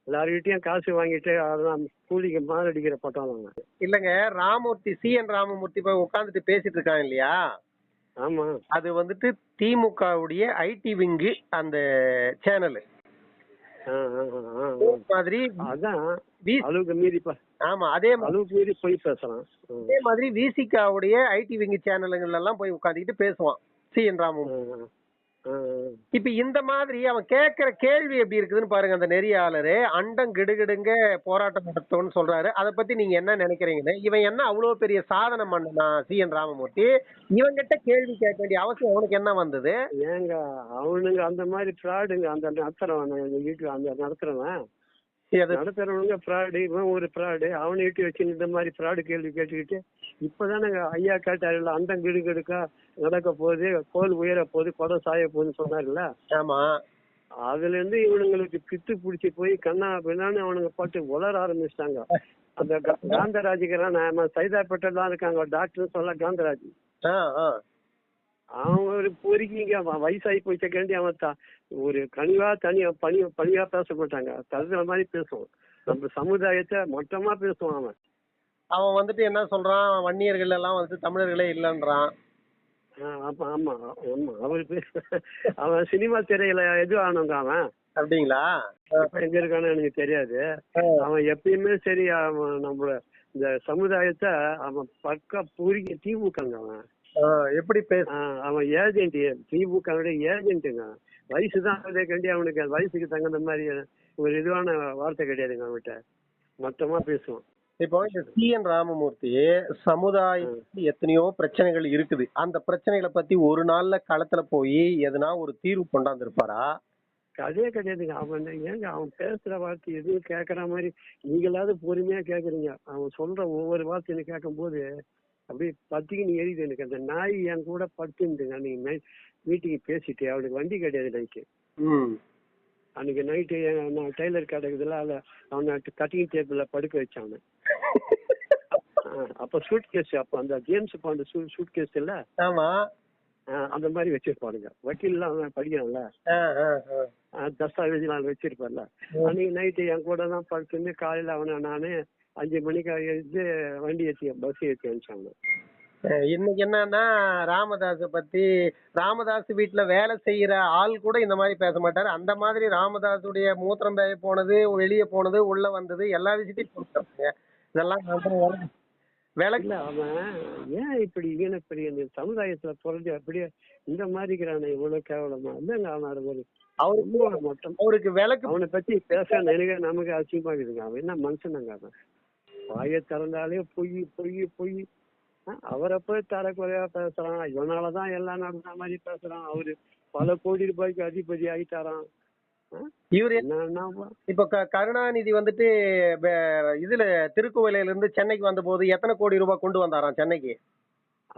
எல்லார்கிட்டயும் காசு வாங்கிட்டு அதெல்லாம் கூலிக்கு மாரடிக்கிற பட்டம் தாங்க. இல்லங்க, ராமமூர்த்தி ராமமூர்த்தி போய் உட்காந்துட்டு பேசிட்டு இருக்காங்க இல்லையா? ஆமா. அது வந்துட்டு திமுகவுடைய ஐடி விங்கு அந்த சேனல் மாதிரி. அதான் வி- அளவுக்கு மீறி ஆமா, அளவுக்கு மீறி போய் பேசலாம். அதே மாதிரி விசிகாவுடைய ஐடி விங்கு சேனலுங்கள்ல எல்லாம் போய் உட்காந்துக்கிட்டு பேசுவான் ராமமூர்த்தி. இப்ப இந்த மாதிரி அவன் கேட்கிற கேள்வி எப்படி இருக்குதுன்னு பாருங்க. அந்த நெறியாளரு அண்டம் கிடுகிடுங்க போராட்டம் நடத்தும்னு சொல்றாரு. அதை பத்தி நீங்க என்ன நினைக்கிறீங்கன்னு? இவன் என்ன அவ்வளவு பெரிய சாதனை பண்ணனா ராமமூர்த்தி? இவங்கிட்ட கேள்வி கேட்க வேண்டிய அவசியம் அவனுக்கு என்ன வந்தது? ஏங்க அவனுங்க அந்த மாதிரி ஃப்ராடுங்க. அந்த நடத்துறவன் அந்த நடத்துறவனுங்க ஃப்ராடு. இவன் ஒரு ஃப்ராடு. அவனை இட்டு வச்சு இந்த மாதிரி ஃப்ராடு கேள்வி கேட்டுக்கிட்டு இப்பதானங்க ஐயா கேட்டாருல்ல, அண்டம் கிடுகிடுக்கா நடக்க போகுது, கோல் உயர போகுது, குடம் சாய போகுதுன்னு சொன்னாருல்ல. ஆமா. அதுல இருந்து இவனுங்களுக்கு பித்து பிடிச்சி போய் கண்ணா பின்னான்னு அவனுங்க பாட்டு உளர ஆரம்பிச்சிட்டாங்க. அந்த காந்தராஜுக்கிறான் சைதாப்பேட்டெல்லாம் இருக்காங்க டாக்டர் சொல்ல காந்தராஜ். அவன் ஒரு பொறுக்கிங்க வயசாகி போயிட்டேண்டி அவன் ஒரு கனிவா பணிவா பேச மாட்டாங்க. தகுந்த மாதிரி பேசுவான். நம்ம சமுதாயத்தை மொத்தமா பேசுவான். அவன் வந்துட்டு என்ன சொல்றான், வன்னியர்கள் எல்லாம் வந்து தமிழர்களே இல்லைன்றான். ஆமா ஆமா ஆமா. அவன் சினிமா திரையில எது ஆனவங்க அவன். அப்படிங்களா? எங்க இருக்கான்னு எனக்கு தெரியாது. அவன் எப்பயுமே சரி, அவன் நம்மள இந்த சமுதாயத்தை அவன் பக்கா பூரிக்க திமுகங்க. அவன் எப்படி பேச அவன் ஏஜென்ட், திமுக ஏஜென்ட்டுங்க. வயசுதான் கண்டி அவனுக்கு வயசுக்கு தகுந்த மாதிரி ஒரு இதுவான வார்த்தை கிடையாதுங்க அவன்கிட்ட. மொத்தமா பேசுவான். இப்போ ராமமூர்த்தி சமுதாயத்துக்கு எத்தனையோ பிரச்சனைகள் இருக்குது. அந்த பிரச்சனைகளை பத்தி ஒரு நாள்ல களத்துல போய் எதனா ஒரு தீர்வு கொண்டாந்து இருப்பாரா? கதையே கிடையாதுங்க. அவன் ஏங்க அவன் பேசுற வார்த்தை எதுவும் கேட்கற மாதிரி நீங்களாவது பொறுமையா கேக்குறீங்க. அவன் சொல்ற ஒவ்வொரு வார்த்தையும் கேட்கும் போது அப்படியே பத்திக்கின்னு எரியுது எனக்கு. அந்த நாய் என் கூட படுத்துங்க. நீங்க மீட்டிங் பேசிட்டு அவனுக்கு வண்டி கிடையாது நைட்டு. அன்னைக்கு நைட்டு நான் டெய்லர் கிடைக்குதுல, அவனை கட்டிங் டேபிள்ல படுக்க வச்சான். அப்ப சூட் கேஸ், அப்ப அந்த ஜேம்ஸ் பாண்ட் சூட் கேஸ் இல்ல, அந்த மாதிரி வச்சிருப்பானுங்க. வக்கீல்லாம் அவன் படிக்கிறான்ல, தஸ்தாவேஜ் நான் வச்சிருப்பார்ல. அன்னைக்கு நைட்டு என் கூட தான் படுத்துன்னு காலையில அவனை நானு 5 மணிக்கு எழுந்து வண்டி ஏற்றி பஸ் ஏற்றி அனுப்பிச்சாங்க. இன்னைக்கு என்னன்னா, ராமதாஸ் வீட்டுல வேலை செய்யற ஆள் கூட இந்த மாதிரி பேச மாட்டாரு. அந்த மாதிரி ராமதாஸுடைய மூத்திரம் பேய போனது, வெளியே போனது, உள்ள வந்தது எல்லா விஷயத்தையும் இதெல்லாம் வேலை. அவன் ஏன் இப்படி ஈனப்பெரிய இந்த சமுதாயத்துல பிறந்து அப்படியே இந்த மாதிரி இவ்வளவு கேவலமா இல்லைங்க. அவன் மட்டும் அவருக்கு விளக்கு அவனை பத்தி பேச நினைக்க நமக்கு அசிங்கமா இருக்குதுங்க. அவன் என்ன மனுஷனாங்க? அவன் வாயை திறந்தாலே பொய் பொய் பொய். அவரை போய் தரக்குறையா பேசுறான். இவனாலதான் எல்லாம் நடந்த மாதிரி பேசுறான். அவரு பல கோடி ரூபாய்க்கு அதிபதி ஆயிட்டாராம். இவரு இப்ப கருணாநிதி வந்துட்டு இதுல திருக்குவளையில இருந்து சென்னைக்கு வந்த போது எத்தனை கோடி ரூபாய் கொண்டு வந்தாராம் சென்னைக்கு?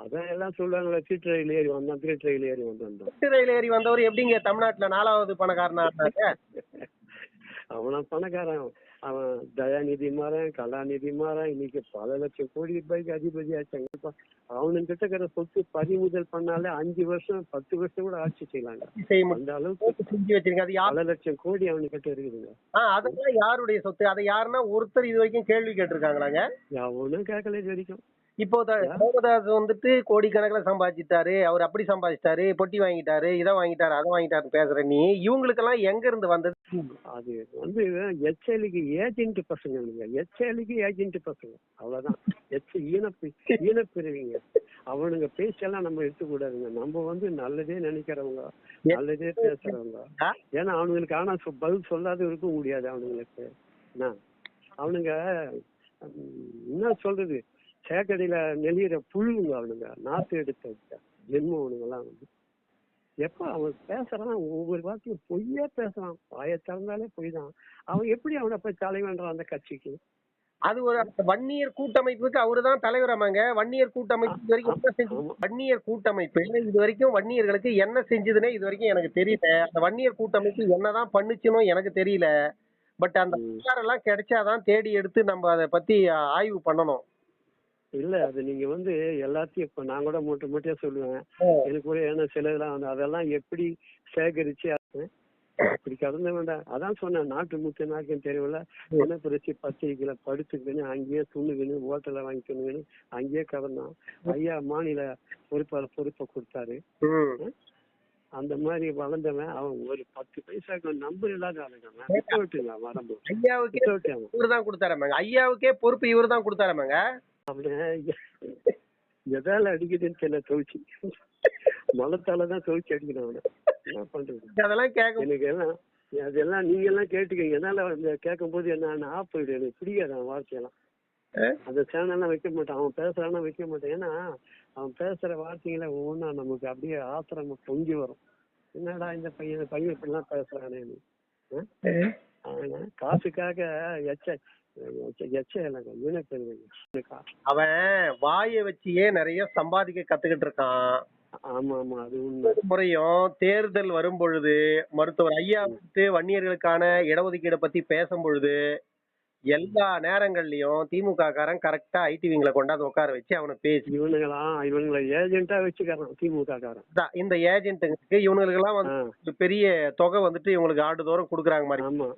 அதான் எல்லாம் சொல்றாங்களே, சீட்டு ரயில் ஏறி வந்தான், திருட்டு ரயில் ஏறி வந்தான். சீட்டு ரயில் ஏறி வந்தவர் எப்படிங்க தமிழ்நாட்டுல 4வது பணக்காரனா இருந்தாங்க? அவனா பணக்காரன். அவன் தயாநிதி மாறன், கலாநிதி மாறன், இன்னைக்கு பல லட்சம் கோடி ரூபாய்க்கு அதிபதி ஆச்சாங்க. அவனுக்கு கிட்ட இருக்கிற சொத்து பறிமுதல் பண்ணாலே 5 வருஷம் 10 வருஷம் கூட ஆட்சி செய்யலாங்க. அந்த அளவுக்கு செஞ்சு வச்சிருக்காது. பல லட்சம் கோடி அவனு கிட்ட இருக்குதுங்க. அதெல்லாம் யாருடைய சொத்து? அதை யாருன்னா ஒருத்தர் இது வரைக்கும் கேள்வி கேட்டிருக்காங்களாங்க? அவனும் கேட்கல இது வரைக்கும். இப்போ ராமதாஸ் வந்துட்டு கோடிக்கணக்கில் சம்பாதிச்சிட்டாரு, அவர் அப்படி சம்பாதிச்சிட்டாரு, பொட்டி வாங்கிட்டாரு, இதை வாங்கிட்டாரு, அதை வாங்கிட்டாரு பேசுற நீ, இவங்களுக்கெல்லாம் எங்க இருந்து வந்தது? அது வந்து எச்எலுக்கு ஏஜென்ட் பசங்க. எச்எலுக்கு ஏஜென்ட் பசங்க, அவ்வளவுதான். ஈனப்பிரிவிங்க. அவனுங்க பேச்செல்லாம் நம்ம எடுத்துக்கூடாதுங்க. நம்ம வந்து நல்லதே நினைக்கிறவங்க, நல்லதே பேசுறவங்க. ஏன்னா அவனுங்களுக்கு ஆனா பதில் சொல்லாத இருக்க முடியாது அவனுங்களுக்கு. அவனுங்க என்ன சொல்றது, சேக்கடியில நெளியிற புழுங்க அவனுங்க. நாத்து எடுத்த ஜென்மம் அவனுங்கெல்லாம் வந்து எப்ப அவன் பேசுறான் ஒவ்வொரு வார்த்தையும் பொய்யா பேசுறான். வாயை திறந்தாலே பொய் தான். அவன் எப்படி அவனை போய் தலைவன்றான் அந்த கட்சிக்கு? அது ஒரு வன்னியர் கூட்டமைப்புக்கு அவருதான் தலைவராமாங்க. வன்னியர் கூட்டமைப்பு இது வரைக்கும் என்ன செஞ்சு, வன்னியர் கூட்டமைப்பு இது வரைக்கும் வன்னியர்களுக்கு என்ன செஞ்சதுன்னே இது வரைக்கும் எனக்கு தெரியல. அந்த வன்னியர் கூட்டமைப்பு என்னதான் பண்ணுச்சுன்னு எனக்கு தெரியல. பட் அந்த எல்லாம் கிடைச்சாதான் தேடி எடுத்து நம்ம அதை பத்தி ஆய்வு பண்ணணும். இல்ல அது நீங்க வந்து எல்லாத்தையும் இப்ப நான் கூட மூட்டையா சொல்லுவேன். எனக்கு கூட ஏன்னா சிலதெல்லாம் அதெல்லாம் எப்படி சேகரிச்சு அப்படி கடந்த வேண்டாம். அதான் சொன்னேன், நாட்டு முக்கிய நாய்க்கும் தெரியல என்ன பிரச்சு பத்திரிக்கையில படுத்துக்குன்னு அங்கேயே துண்ணுக்குன்னு ஹோட்டல வாங்கிக்கணுங்கன்னு அங்கேயே கடந்தான். ஐயா மாநில பொறுப்பை கொடுத்தாரு. அந்த மாதிரி வளர்ந்தவன் அவன் ஒரு 10 பைசாக்கு நம்பர் இல்லாத ஆளுங்க வரம்பு. ஐயாவுக்கே பொறுப்பு இவரு தான் கொடுத்தாரமாங்க. எதால அடிக்குதுன்னு தெரியல, துவைச்சு மலத்தாலதான் துவைச்சு அடிக்கணும் அவனை. என்ன பண்றது? அதெல்லாம் கேட்க எனக்கு எல்லாம் அதெல்லாம் நீங்க எல்லாம் கேட்டுக்கீங்க. என்னால கேட்கும் போது என்ன ஆஃப் போயிடு, எனக்கு பிடிக்காது அவன் வார்த்தையெல்லாம். அந்த சேனல்லாம் வைக்க மாட்டான், அவன் பேசுறான்னா வைக்க மாட்டான். ஏன்னா அவன் பேசுற வார்த்தைகளை ஒவ்வொன்னா நமக்கு அப்படியே ஆத்திரம் பொங்கி வரும். என்னடா இந்த பையன் இப்படிலாம் பேசுறானே. காசுக்காக அவன் வாய வச்சியே நிறைய சம்பாதிக்க கத்துக்கிட்டு இருக்கான். ஆமா ஆமா, அது உண்மை. முறையும் தேர்தல் வரும் பொழுது மருத்துவர் ஐயா வன்னியர்களுக்கான இடஒதுக்கீடு பத்தி பேசும் பொழுது எல்லா நேரங்கள்லயும் திமுக காரன் கரெக்டா ஐடி விங்ல கொண்டாந்து உட்கார வச்சு அவனை பேசி இவங்களை ஏஜென்ட்டா வச்சுக்கிறான் திமுக காரன். இந்த ஏஜென்ட்டுக்கு இவனுக்கெல்லாம் வந்து பெரிய தொகை வந்துட்டு இவங்களுக்கு ஆண்டுதோறும் கொடுக்குறாங்க மாதிரி. ஆமா,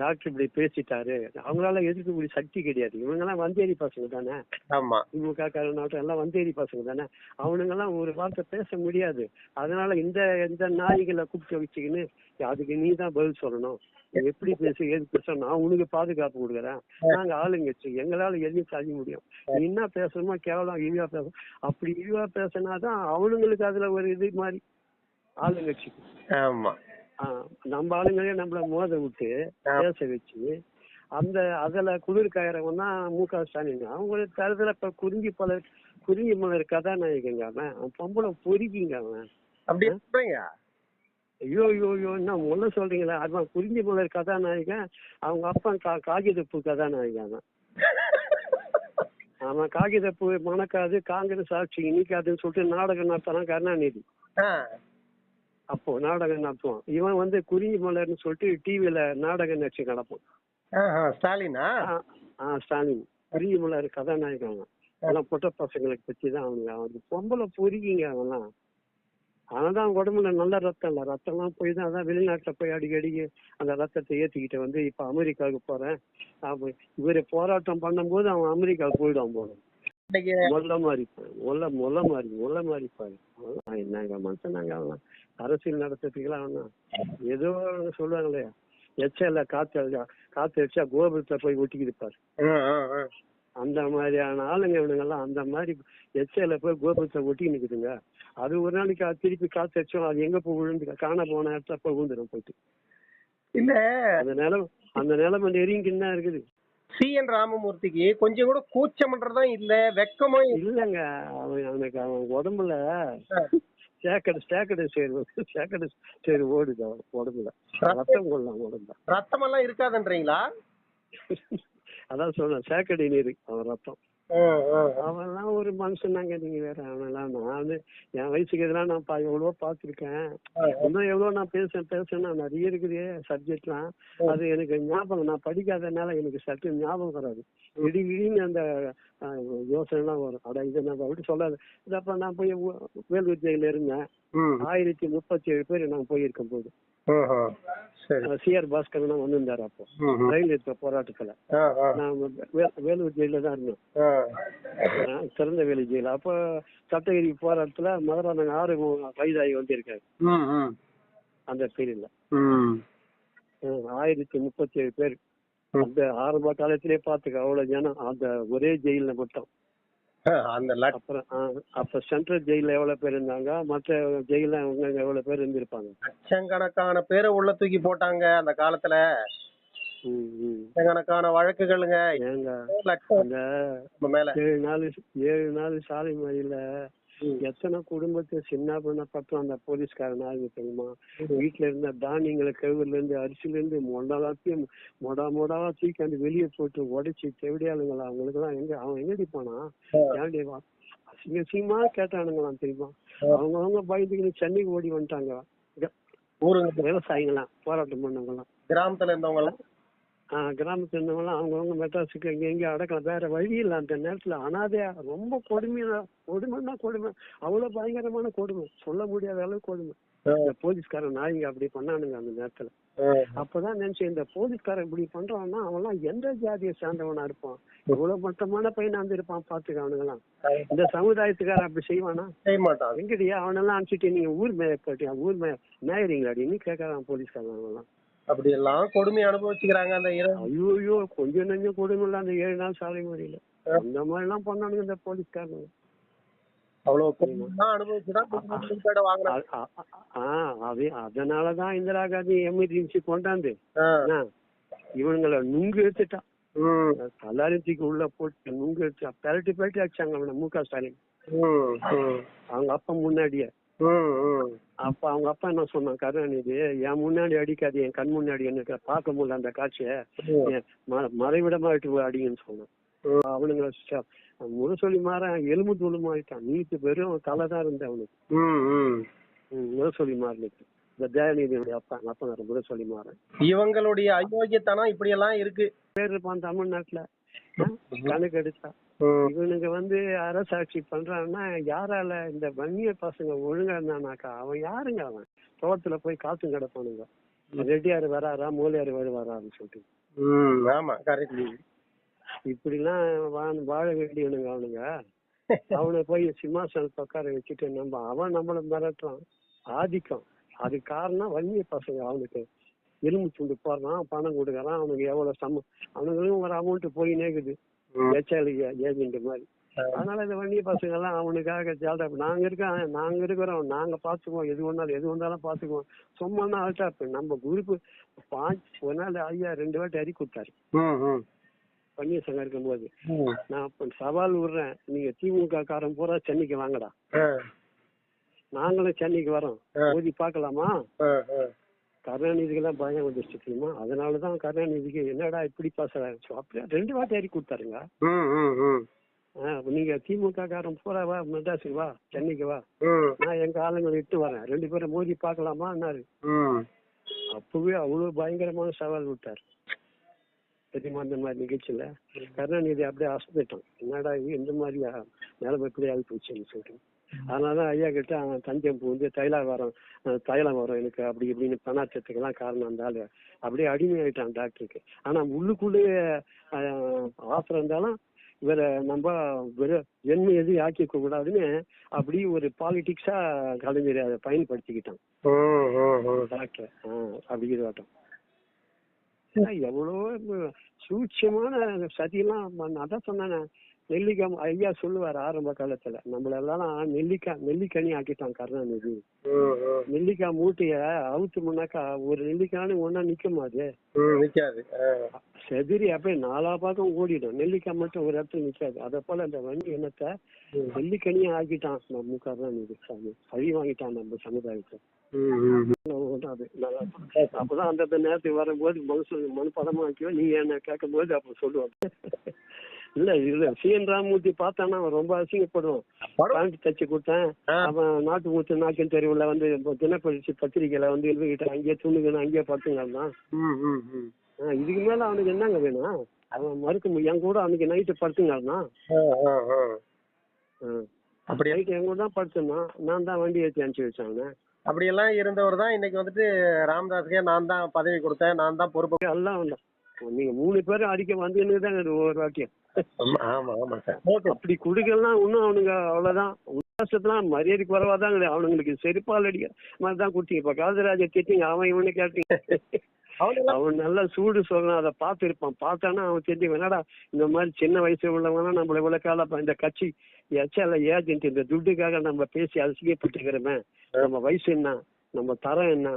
டாக்டர் இப்படி பேசிட்டாரு, அவங்களால எதிர்க்கக்கூடிய சக்தி கிடையாது. இவங்க எல்லாம் வந்தேரி பசங்க தானே. ஆமா, திமுக காரனாட்டம் எல்லாம் வந்தேரி பசங்க தானே. அவனுங்க எல்லாம் ஒரு வார்த்தை பேச முடியாது. அதனால இந்த நாய்களை கூப்பிட்டு வச்சுக்கின்னு அதுக்கு நீ தான் பதில் சொல்லணும், எப்படி பேசு ஏது பேச, நான் உனக்கு பாதுகாப்பு கொடுக்குறேன், நாங்க ஆளுங்கட்சி, எங்களால எதையும் சாதிக்க முடியும், நீ என்ன பேசணுமோ கேவலம் இழிவா பேசணும். அப்படி இழிவா பேசினாதான் அவனுங்களுக்கு அதுல ஒரு இது மாதிரி ஆளுங்கட்சிக்கு. ஆமா, நம்ம ஆளுங்களே நம்மள மோத விட்டு பேச வச்சு அதுல குளிர் காயறவன் தான் மு.க. ஸ்டாலின். அவங்களுக்கு தரத்துல இப்ப குறிஞ்சி மலர் கதாநாயகங்க அவன் பொம்பளை பொறுக்கிங்க அவன். அப்படி ஐயோ ஐயோ ஐயோ என்ன முல்ல சொல்றீங்களா? அதுதான் குறிஞ்சி மலர் கதாநாயகன், அவங்க அப்பா காகிதப்பூ கதாநாயகன். அவன் காகிதப்பூ மணக்காது, காங்கிரஸ் ஆட்சி இனிக்காதுன்னு சொல்லிட்டு நாடகம் நடத்தினான் கருணாநிதி. அப்போ நாடகம் நடத்துவான். இவன் வந்து குறிஞ்சி மலர்னு சொல்லிட்டு டிவில நாடகம் நிகழ்ச்சி நடப்பான். ஸ்டாலினா? ஸ்டாலின் குறிஞ்சி மலர் கதாநாயகன். அவன் பொட்ட பசங்களுக்கு பற்றிதான் அவனுங்க பொம்பளை பொறுக்கிங்க அவன்லாம். ஆனாதான் உடம்புல நல்ல ரத்தம் இல்ல, ரத்தம்லாம் போய் தான் அதான் வெளிநாட்டுல போய் அடிக்கடி அந்த ரத்தத்தை ஏத்திக்கிட்டு வந்து இப்ப அமெரிக்காவுக்கு போறேன். இவரு போராட்டம் பண்ணும் போது அவன் அமெரிக்காவுக்கு போயிடுவான் போல. மொல்ல மாறிப்பாரு. என்னங்க மனுஷனாங்க அவன் அரசியல் நடத்துறதுக்கெல்லாம் அவன் ஏதோ சொல்லுவாங்களே, எச்சல காத்து அடிச்சா கோபுரத்தை போய் ஒட்டிக்கிருப்பாரு. அந்த மாதிரியான ஆளுங்க இவனுங்கெல்லாம் அந்த மாதிரி எச்சல போய் கோபுரத்தை ஒட்டி நிக்குதுங்க. அது ஒரு நாளைக்கு திருப்பி காத்து அடிச்சோம், அது எங்க போய் விழுந்து காண போன இடத்துல போய் விழுந்துடும் போயிட்டு. இல்ல அந்த நிலைமை நெருங்கின்னு இருக்குது. சி.என். ராமமூர்த்திக்கு கொஞ்சம் கூட கூச்சம்ன்றதும் இல்ல, வெக்கமும் இல்லங்க. அவனுக்கு அவன் உடம்புல சேக்கடை சேரு ஓடுது உடம்புல, ரத்தம் கொள்ளலாம் உடம்புல. ரத்தம் எல்லாம் இருக்காதுன்றீங்களா? அதான் சொல்றேன், சேக்கடை நீர் அவன் ரத்தம். அவன்லாம் ஒரு மனுஷன் தாங்க, நீங்க வேற. அவனெல்லாம் நான் வந்து என் வயசுக்கு எதிராக நான் எவ்வளவோ பாத்துருக்கேன். இன்னும் எவ்வளவு நான் பேசுறேன் நிறைய இருக்குது சப்ஜெக்ட்லாம். அது எனக்கு ஞாபகம், நான் படிக்காதனால எனக்கு சற்று ஞாபகம் வராது. திடீர்னு அந்த யோசனை எல்லாம் வரும். அட இதை நான் அப்படி சொல்லாது. இதப்ப நான் போய் வேலூர் ஜெயில இருந்தேன். 1037 பேர் நான் போயிருக்கேன் போது. சி.ஆர். பாஸ்கர் வந்திருந்தாரு அப்போ ரயில் நிறுத்த போராட்டத்துல. நான் வேலூர் ஜெயில தான் இருந்தேன், திறந்த வேலி ஜெயில. அப்போ சட்டகிரி போராட்டத்துல மதுராந்தக 6 கைதாகி வந்திருக்காரு. அந்த பீரியட்ல 1037 பேர். அந்த ஆரம்ப காலத்திலே பாத்துக்க அவ்வளவு ஜனம் அந்த ஒரே ஜெயில மட்டும். அப்புறம் அப்ப சென்ட்ரல் ஜெயில எவ்வளவு பேர் இருந்தாங்க, மற்ற ஜெயில எவ்வளவு பேர் இருந்திருப்பாங்க. லட்சக்கணக்கான பேரை உள்ள தூக்கி போட்டாங்க அந்த காலத்துல. லட்சக்கணக்கான வழக்குகளுங்க. அந்த 7 நாள் சாலை மறியல எத்தனை குடும்பத்தை சின்ன பண்ண பட்டம் அந்த போலீஸ்காரன் ஆகுது தெரியுமா? வீட்டுல இருந்த தானியங்களை கவுல இருந்து அரிசில இருந்து மொண்டாலாத்தையும் மொடாவா தூக்கி அந்த வெளியே போட்டு உடைச்சி தெவிடியாளுங்களா அவங்களுக்கு எல்லாம் அவன் எங்கடி போனா ஏன்டி அசிங்கமா கேட்டானுங்களாம் தெரியுமா? அவங்க பயந்துக்கு சென்னைக்கு ஓடி வந்துட்டாங்க. ஊருங்க விவசாயிங்களாம் போராட்டம் பண்ணவங்கலாம், கிராமத்துல இருந்தவங்க கிராமத்துல இருந்தவங்கலாம் அவங்கவுங்க மெட்ராஸுக்கு எங்கேயும் அடக்கலாம், வேற வழி இல்லை. அந்த நேரத்துல அனாதையா ரொம்ப கொடுமைன்னா கொடுமை, அவ்வளவு பயங்கரமான கொடுமை, சொல்ல முடியாத அளவு கொடுமை. இந்த போலீஸ்காரன் நாய்ங்க அப்படி பண்ணானுங்க அந்த நேரத்துல. அப்பதான் நினைச்சேன், இந்த போலீஸ்காரன் இப்படி பண்றான்னா அவன்லாம் எந்த ஜாதியை சேர்ந்தவனா இருப்பான், இவ்வளவு மட்டமான பையனா வந்து இருப்பான் பாத்துக்க. அவனுங்கெல்லாம் இந்த சமுதாயத்துக்காரன் அப்படி செய்வானா? செய்ய மாட்டான். எங்கடியா அவனெல்லாம் அனுப்பிச்சுட்டு நீங்க ஊர் மேய்யா ஊர் மேயறீங்களா அப்படின்னு கேட்கறான் போலீஸ்காரன். அவங்கெல்லாம் அப்படி எல்லாம் கொடுமை அனுபவிச்சுக்கிறாங்க அந்த ஐயோ கொஞ்சம் நெஞ்சம் கொடுமை இல்ல அந்த 7 நாள் சாலை முறையில அந்த மாதிரி எல்லாம் பண்ணானுங்க இந்த போலீஸ்காரங்க. அதனாலதான் இந்திரா காந்தி எமர்ஜென்சி கொண்டாந்து இவங்களை நுங்கு எடுத்துட்டான். கலாரித்திக்கு உள்ள போட்டு நுங்கு எடுத்து பெரட்டி அடிச்சாங்க அவனை மு.க. ஸ்டாலின் அவங்க அப்பா முன்னாடியே. அப்ப அவங்க அப்பா என்ன சொன்னான், கருணாநிதி என் முன்னாடி அடிக்காது, என் கண் முன்னாடி எனக்கு பார்க்க முடியல அந்த காட்சியை, மறைவிடமா விட்டு அடிங்கன்னு சொன்னான். அவனுங்க முரசொலி மாற எலும்பு தூளுமாயிட்டான். நீட்டு வெறும் தலைதான் இருந்த அவனுக்கு முரசொலி மாறனுக்கு. இந்த தயாநிதியுடைய அப்பா முரசொலி மாற இவங்களுடைய அயோக்கியத்தனம் இப்படி எல்லாம் இருக்கு. பேர் இருப்பான் தமிழ்நாட்டுல கணக்கு எடுத்தா. இவனுங்க வந்து அரசாட்சி பண்றான்னா யாரால? இந்த வன்னிய பசங்க ஒழுங்கா இருந்தானாக்கா அவன் யாருங்க? அவன் தோட்டத்துல போய் காத்து கிடப்பானுங்க. ரெட்டியாரு வராரா மூலையாரு வருவாரான்னு சொல்லிட்டு. ஆமா கரெக்ட். இப்படி எல்லாம் வாழ வேண்டியவனுங்க அவனுங்க. அவனை போய் சிம்மாசனத்தை உட்கார வச்சுட்டு அவன் நம்மள மிரட்டுறான். ஆதிக்கம். அது காரணம் வன்னிய பசங்க. அவனுக்கு எலும்பு துண்டு போடுறான், பணம் கொடுக்கறான். அவனுக்கு எவ்வளவு அவனுங்களும் ஒரு அமௌண்ட் போய் நேக்குது ஏஜென்ட் மாதிரி. அதனால இந்த வன்னிய பசங்க எல்லாம் அவனுக்காக ஜால்டா நாங்க இருக்கிறோம், நாங்க பாத்துக்குவோம், எது வந்தாலும் பாத்துக்குவோம். சும்மா ஆல்டா நம்ம குரூப் ஒரு நாள் ஐயா 2 வாட்டி அறி கொடுத்தாரு வன்னிய சங்கம் இருக்கும் போது. நான் சவால் விடுறேன், நீங்க திமுக காரன் பூரா சென்னைக்கு வாங்கடா, நாங்களும் சென்னைக்கு வரோம், மோதி பாக்கலாமா? கருணாநிதிக்கு எல்லாம் பயம் வந்துருச்சு தெரியுமா? அதனாலதான் கருணாநிதிக்கு என்னடா இப்படி பேசுறாரு அப்படியே 2 வாட்டி அறி கொடுத்தாருங்க. நீங்க திமுக காரன் பூரா வா, மெட்ராஸுக்கு வா, சென்னைக்கு வா, நான் எங்க ஆளுங்களை இட்டு வரேன், 2 பேரும் மோதி பாக்கலாமான்னாரு. அப்பவே அவ்வளவு பயங்கரமான சவால் விட்டாரு தெரியுமா அந்த மாதிரி நிகழ்ச்சியில. கருணாநிதி அப்படியே அசந்துட்டான், என்னடா இந்த மாதிரியா நிலைமை எப்படி ஆகி போச்சுன்னு சொல்லிட்டு. அதனாலதான் ஐயா கிட்ட தஞ்சம் வந்து தைலம் வரும் எனக்கு அப்படி இப்படின்னு பணாச்சத்துக்கெல்லாம் காரணம் அந்த ஆளு அப்படியே அடிமையாயிட்டான் டாக்டருக்கு. ஆனா உள்ளுக்குள்ளேயே ஆத்திரம் இருந்தாலும் இவரை நம்ம எண்ணெய் எதுவும் ஆக்கிக்க கூடாதுன்னு அப்படி ஒரு பாலிடிக்ஸா கலைஞர் அதை பயன்படுத்திக்கிட்டான் டாக்டர். அப்படி இதுவாட்டம் எவ்வளவோ சூட்சமான சதியெல்லாம். அதான் சொன்ன நெல்லிக்காய் ஐயா சொல்லுவாரு ஆரம்ப காலத்துல நம்மளெல்லாம் நெல்லிக்கனி ஆக்கிட்டான் கருணாநிதி. நெல்லிக்காய் மூட்டைய அவுத்து முன்னாக்கா ஒரு நெல்லிக்கான்னு ஒன்னா நிக்குமா? அது நிக்காது, செதிரி அப்படியே 4 பக்கம் ஓடிடும். நெல்லிக்காய் மட்டும் ஒரு இடத்துல நிக்காது. அத போல அந்த வண்டி எண்ணத்தை நெல்லிக்கனியா ஆக்கிட்டான் நம்ம கருணாநிதி. பழி வாங்கிட்டான் நம்ம சமுதாயத்தை. அப்பதான் அந்த நேரத்துக்கு வரும்போது மனப்படமா ஆக்கியோ நீங்க என்ன கேட்கும் போது அப்ப சொல்லுவாங்க. இல்ல சி.என். ராமமூர்த்தி பார்த்தானா அவன் ரொம்ப அசிங்கப்படுவான். பேண்ட் தச்சு கொடுத்தேன், அவன் நாட்டு மூத்து நாக்கின் தெருவுல வந்து தினப்பரிசு பத்திரிகையில வந்து எழுதிக்கிட்டு அங்கேயே துணுகணும், அங்கேயே படுத்துங்க தான். இதுக்கு மேல அவனுக்கு என்னங்க வேணும்? அவன் மறுக்க என் கூட அன்னைக்கு நைட்டு படுத்துங்க. அப்படி நைட்டு என் கூட தான் படுத்துனான். நான் தான் வண்டி ஏற்றி அனுப்பிச்சு வச்சாங்க. அப்படி எல்லாம் இருந்தவர் தான் இன்னைக்கு வந்துட்டு ராமதாஸுக்கே நான் தான் பதவி கொடுத்தேன், நான் தான் பொறுப்பு எல்லாம் வந்தேன். நீங்க 3 பேரும் அடிக்க வந்துதான் ஒரு வாட்டியம். அப்படி குடுக்கலாம் இன்னும் அவனுங்க அவ்வளவுதான். உல்லாசத்துலாம் மரியாதை குறைவாதான் அவனுங்களுக்கு செருப்பால் அடிக்க மாதிரிதான் குட்டிங்க. இப்ப காதராஜ திட்டிங்க, அவன் இவனு கேட்டீங்க. அவன் நல்லா சூடு சொல்லணும், அதை பார்த்துருப்பான். பார்த்தானா அவன் தெரிஞ்சு என்னடா இந்த மாதிரி சின்ன வயசுல உள்ளவனா நம்மள இவ்வளவு காலம் இந்த கட்சி ஏஜென்ட் இந்த துட்டுக்காக நம்ம பேசி அசிங்கப்பட்டுக்கிறோமே, நம்ம வயசு என்ன, நம்ம தரம் என்ன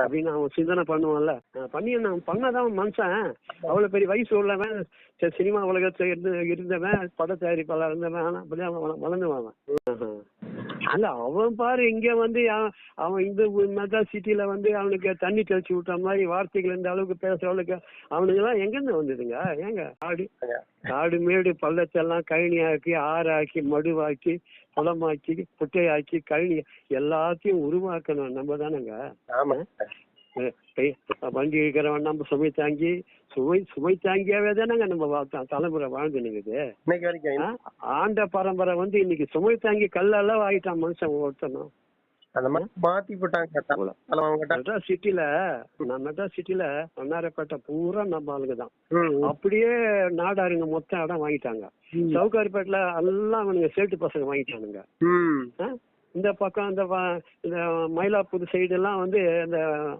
அப்படின்னு அவன் சிந்தனை பண்ணுவான்ல. பண்ணாதான் மனுஷன். அவ்வளவு பெரிய வயசு உள்ளவன், சினிமா உலகத்துல இருந்தவன், பட தயாரிப்பாளர் இருந்தவன், ஆனா அப்படியே வளர்ந்துவான். அல்ல அவன் பாரு இங்க வந்து அவன் இந்த மெட்ராஸ் சிட்டில வந்து அவனுக்கு தண்ணி தெளிச்சு விட்ட மாதிரி வார்த்தைகள் இந்த அளவுக்கு பேசுற அளவுக்கு அவனுக்கு எல்லாம் எங்க இருந்து வந்ததுங்க? ஏங்க காடு மேடு பள்ளத்தெல்லாம் கழனி ஆக்கி, ஆறாக்கி, மடுவாக்கி, குளமாக்கி, குட்டையாக்கி, கழனி எல்லாத்தையும் உருவாக்கணும் நம்ம தானேங்க. வண்டி இருக்கிறவன் நம்ம சுமை தாங்கியாவே தானங்க நம்ம தலைமுறை வாழ்ந்துனுங்குது. ஆண்ட பரம்பரை வந்து இன்னைக்கு சுமை தாங்கி கல்லெல்லாம் ஆயிட்டான் மனுஷன் ஒருத்தனும். அந்த மாதிரி மாத்தி போட்டாங்க. மெட்ராஸ் சிட்டில வண்ணாரப்பேட்டை பூரா நம்ம ஆளுங்க தான். அப்படியே நாடாருங்க மொத்தம் இடம் வாங்கிட்டாங்க. சவுகாரிப்பேட்டில எல்லாம் அவனுங்க சேட்டு பசங்க வாங்கிட்டானுங்க. இந்த பக்கம் இந்த மயிலாப்பூர் சைடு எல்லாம் வந்து இந்த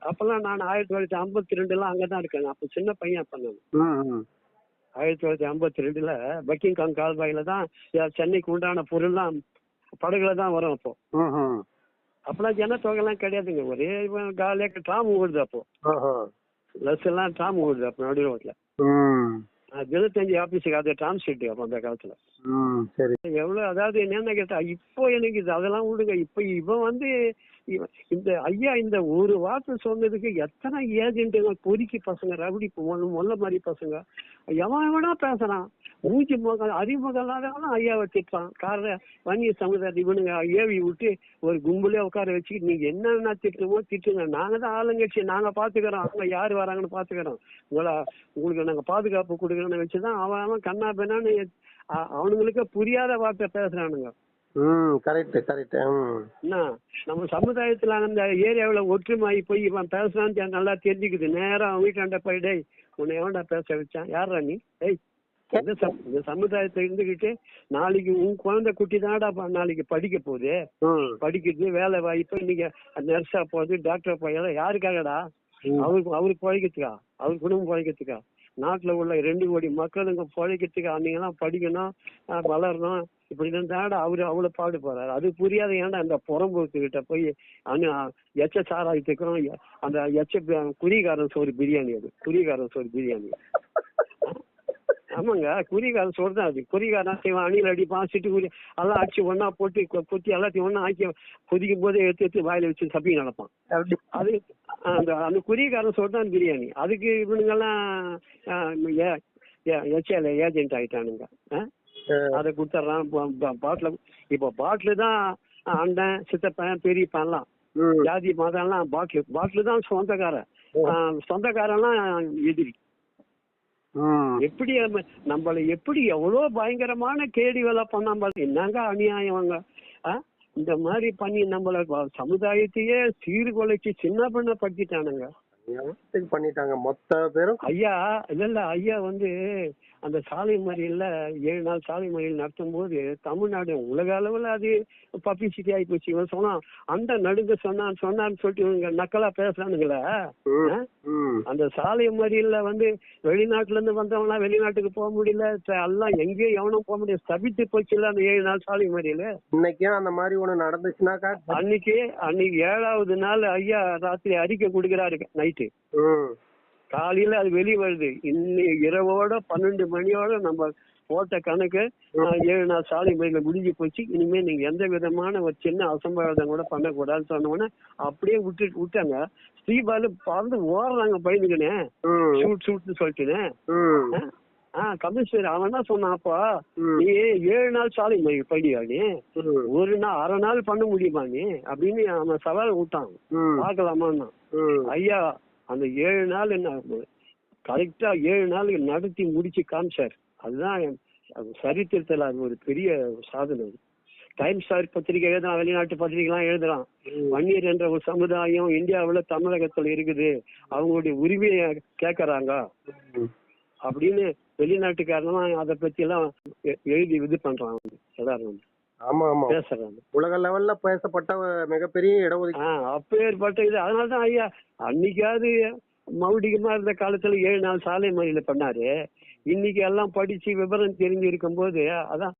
அப்பெல்லாம் நான் 1952 எல்லாம் அங்கதான் இருக்காங்க. அப்ப சின்ன பையன் அப்ப நான் 1952 பக்கிங்காம் கால்வாயில தான் சென்னைக்கு உண்டான பொருள்லாம் படகுல தான் வரும். அப்போ அப்பெல்லாம் ஜனத்தொகை எல்லாம் கிடையாதுங்க. ஒரே காலியாக டிராம் ஓடுது. அப்போ லஸ் எல்லாம் டிராம் ஓடுது. அப்போ நடு ரோட்ல 25 ஆபீஸுக்கு அது டிராம் சீட்டு. அப்போ அந்த காலத்துல எவ்வளவு, அதாவது என்னன்னு கேட்டா இப்போ எனக்கு அதெல்லாம் விடுங்க. இப்ப இவன் வந்து இந்த ஐயா இந்த ஒரு வார்த்தை சொன்னதுக்கு எத்தனை ஏஜென்ட்டுங்க, பொறுக்கி பசங்க, ரவுடி மொல்ல மாதிரி பசங்க எவனா பேசுறான். மூஞ்சி முகம் அறிமுகம் ஐயாவை திட்டான். காரணம் வன்னிய சமுதாயத்தை இவனுங்க ஏவி விட்டு ஒரு கும்பலே உட்கார வச்சு நீங்க என்னென்ன திட்டுமோ திட்டுங்க, நாங்க தான் ஆளுங்கட்சி, நாங்க பாத்துக்கிறோம், அவங்க யாரு வராங்கன்னு பாத்துக்கிறோம், உங்களுக்கு நாங்க பாதுகாப்பு கொடுக்கறோம்னு வச்சுதான் அவன் கண்ணா பெண்ணான்னு அவனுங்களுக்கு புரியாத வார்த்தை பேசுறானுங்க. நம்ம சமுதாயத்துல அந்த ஏரியாவுல ஒற்றுமாயி போய் இவன் பேசுறான்னு நல்லா தெரிஞ்சுக்குது. நேரம் அவன் வீட்டாண்ட போயிடே உன்னை எவன்டா பேச வச்சான், யாரா நீ? இந்த சமுதாயத்துல இருந்துகிட்டு நாளைக்கு உன் குழந்தை குட்டி தான்டா நாளைக்கு படிக்க போகுது, படிக்கிறது வேலை வாய்ப்பு, நீங்க நர்ஸா போகுது, டாக்டரா போய் யாருக்காகடா? அவருக்கு பழைக்கிறதுக்கா? அவர் குடும்பம் பழைக்கிறதுக்கா? நாட்டுல உள்ள 2 கோடி மக்களுங்க பழைக்கிறதுக்கு நீங்க எல்லாம் படிக்கணும், வளரணும், இப்படி இருந்தாடா அவரு அவ்வளவு பாடு போறாரு. அது புரியாத ஏன்டா இந்த புறம்போக்கு கிட்ட போய் எச்ச சாராயத்துக்கும் அந்த குறிகாரன் சோறு பிரியாணி, அது குறிகாரன் சோறு பிரியாணி. ஆமாங்க, குறிகாரன் சோறு தான் அது. குறிகாரன் செய்வான், அணில் அடிப்பான், சிட்டுக்குருவி எல்லாம் அடிச்சு ஒன்னா போட்டு கொத்தி எல்லாத்தையும் ஒன்னா ஆக்கி கொதிக்கும் போதே எடுத்து வாயில வச்சு தப்பி நடப்பான். அது அந்த குறிகாரன் சோறு தான் பிரியாணி. அதுக்கு இவனுங்கெல்லாம் ஏஜென்ட் ஆயிட்டானுங்க. அதை கொடுத்துட்றான் பாட்டில. இப்போ பாட்டிலு தான் அண்ணன், சித்தப்பன், பெரியப்பெல்லாம் ஜாதி மதம் எல்லாம் பாட்டிலு தான் சொந்தக்காரெல்லாம் எதிரி. எப்படி நம்மள எப்படி எவ்வளவு பயங்கரமான கேடி வேலை பண்ணாம என்னங்க அநியாயவங்க. இந்த மாதிரி பண்ணி நம்மள சமுதாயத்தையே சீர்குலைச்சு சின்ன பண்ண படுத்திட்டானுங்க, பண்ணிட்டாங்க மொத்த பேரும். ஐயா இல்ல ஐயா வந்து அந்த சாலை மறியல்ல 7 நாள் சாலை மறியல் நடத்தும் போது தமிழ்நாடு உலக அளவுல அது பப்ளிசிட்டி ஆகி போச்சு. இவன் சொன்னான் அந்த நடுங்க சொன்னான்னு சொல்லிட்டு இவங்க நக்கலா பேசுறானுங்கள. அந்த சாலை மறியல்ல வந்து வெளிநாட்டுல இருந்து வந்தவனா வெளிநாட்டுக்கு போக முடியல, எல்லாம் எங்கேயும் எவனும் போக முடியாது, ஸ்தபித்து போச்சுல அந்த 7 நாள் சாலை மறியல். இன்னைக்கு அந்த மாதிரி ஒண்ணு நடந்துச்சுனாக்கா அன்னைக்கு 7வது நாள் ஐயா ராத்திரி அறிக்கை கொடுக்கிறாரு. நைட்டு காலையில அது வெளியே வருது. இன்னும் இரவோட 12 மணியோட நம்ம போட்ட கணக்கு 7 நாள் சாலை மறியல முடிஞ்சு போச்சு, இனிமே நீங்க எந்த விதமான ஒரு சின்ன அசம்பாவிதம் கூட பண்ணக்கூடாதுன்னு சொன்னோன்னா அப்படியே விட்டாங்க. ஸ்ரீபாலு பறந்து ஓடுறாங்க பயந்துக்கினே, சூட்னு சொல்லிட்டுன்னு. கமிஷனர் அவன் தான் சொன்னாப்பா, நீ 7 நாள் சாலை மறியல் படியா, நீ ஒரு நாள் அரை நாள் பண்ண முடியுமா நீ அப்படின்னு அவன் சவால் விட்டான். பாக்கலாமான்னா ஐயா அந்த 7 நாள் என்ன கரெக்டா 7 நாள் நடத்தி முடிச்சு காமிச்சார். அதுதான் சரித்திரத்துல அது ஒரு பெரிய சாதனை. டைம்ஸ் பத்திரிகை எழுதுறான், வெளிநாட்டு பத்திரிகை எல்லாம் எழுதுறான். வன்னியர் என்ற ஒரு சமுதாயம் இந்தியாவுல தமிழகத்துல இருக்குது, அவங்களுடைய உரிமையை கேக்குறாங்க அப்படின்னு வெளிநாட்டுக்காரன் அதை பத்தி எல்லாம் எழுதி இது பண்றான் எல்லாரும். பேசுறாங்க உலக லெவல்ல பேசப்பட்ட மிகப்பெரிய இடஒதுக்கீடு அப்பேற்பட்ட இது. அதனாலதான் ஐயா அன்னைக்காவது மௌடிகமா இருந்த காலத்துல 7 நாள் சாலை மறியல பண்ணாரு. இன்னைக்கு எல்லாம் படிச்சு விவரம் தெரிஞ்சு இருக்கும் போது அதான்